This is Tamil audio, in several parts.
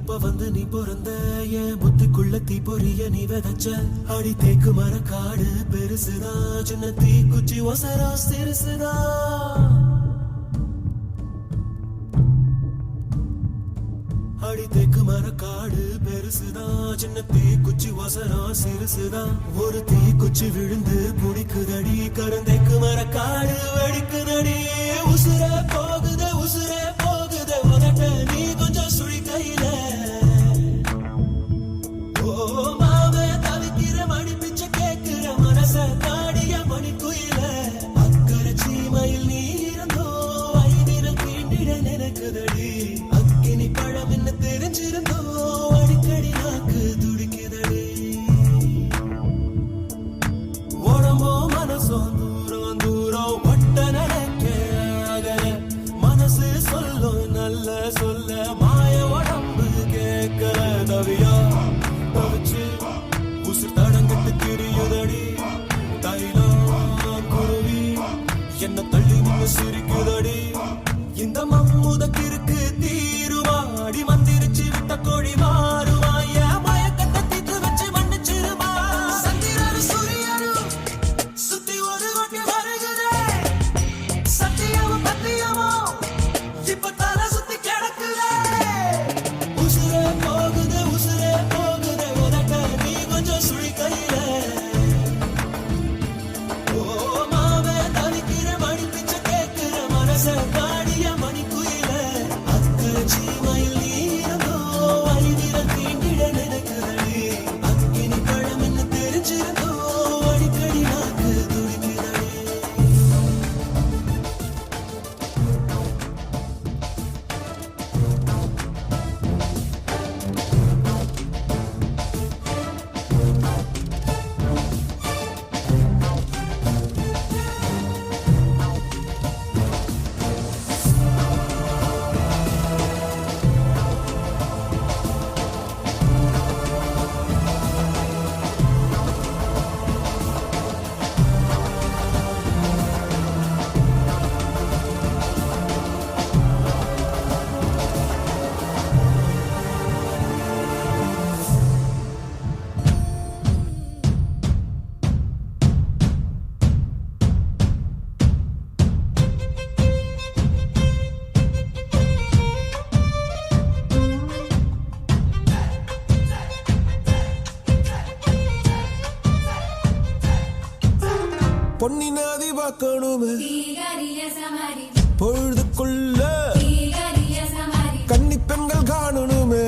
எப்ப வந்து நீ பிறந்த என் புத்திக்குள்ள தீ பொரிய நீ விதைச்ச அடி தேக்கு மர காடு பெருசுதா சின்ன தீ குச்சி ஒசரா சிறுசுதா அடி தேக்கு மர காடு பெருசுதா சின்ன தீ குச்சி ஒசரா சிறுசுதா ஒரு தீ குச்சி விழுந்து புடிக்குதடி கருந்தேக்கு மர காடு வெடிக்குதடி உசுர போகுது உதட்ட நீ கொஞ்சம் சுழி கையில ஓ மாவே தவிக்கிற மணி பிச்சை கேட்கிற மனச தாடிய மணி குயில அக்கறை சீமையில் நீ இருந்தோ ஐதிரம் தீண்டிட நினைக்குதடி அக்கினி பழம் என்ன தெரிஞ்சிருந்தோ அடிக்கடி நாக்கு துடிக்குதடி உடம்போ மனசோ தூரம் தூரம் ஒட்ட நினைக்க மனசு சொல்லும் நல்ல சொல்ல மாய உடம்பு கேட்கல தவியா தவிச்சு உசுர் தடங்கிட்டு திரியுதடி தைலம் குருவி என்ன தள்ளி நின்று சிரிக்குதடி இந்த மம்முதக்கு இருக்கு தீருவாடி மந்திரிச்சு விட்ட கோழி மாறுவா என் மயக்கத்தை தீத்து வச்சு மன்னிச்சிருமா சந்திரரு சூரியரும் சுத்தி ஒரு கொட்டி வருகிறே சத்தியமும் பத்தியமோ இப்ப தலை சுத்தி கிடக்குதே உசுரே போகுது உதட்ட நீ கொஞ்சம் சுழி கையில ஓ மாவே தவிக்கிற மணி பிச்சை கேட்கிற மனச காடிய மணி குயில அக்கறை சீமையில் நீ இருந்தோ ஐதிரம் தீண்டிட நினைக்குதடி அக்கினி பழம் என்ன தெரிஞ்சிருந்தோ அடிக்கடி நாக்கு துடிக்குதடி பொன்னி நதி பார்க்கணுமே பொழுதுக்குள்ள கன்னி பெண்கள் காணணுமே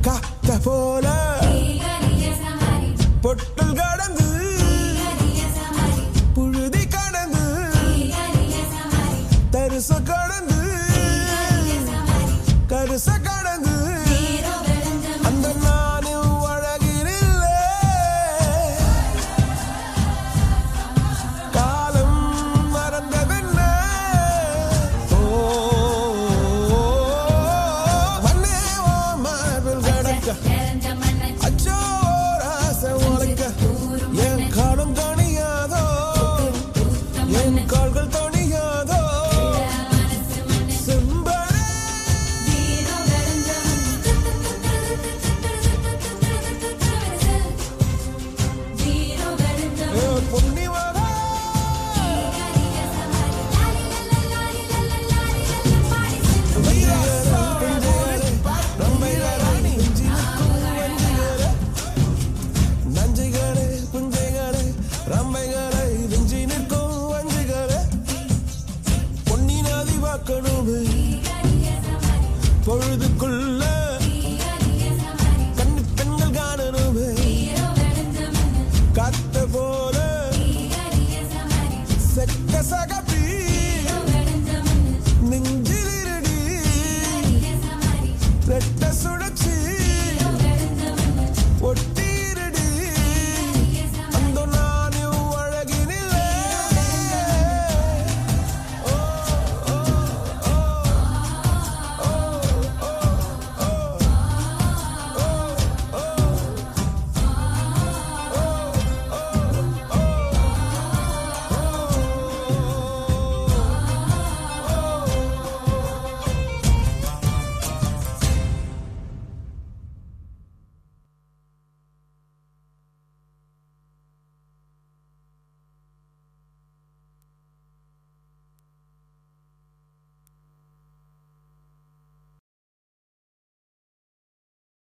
காத்த போல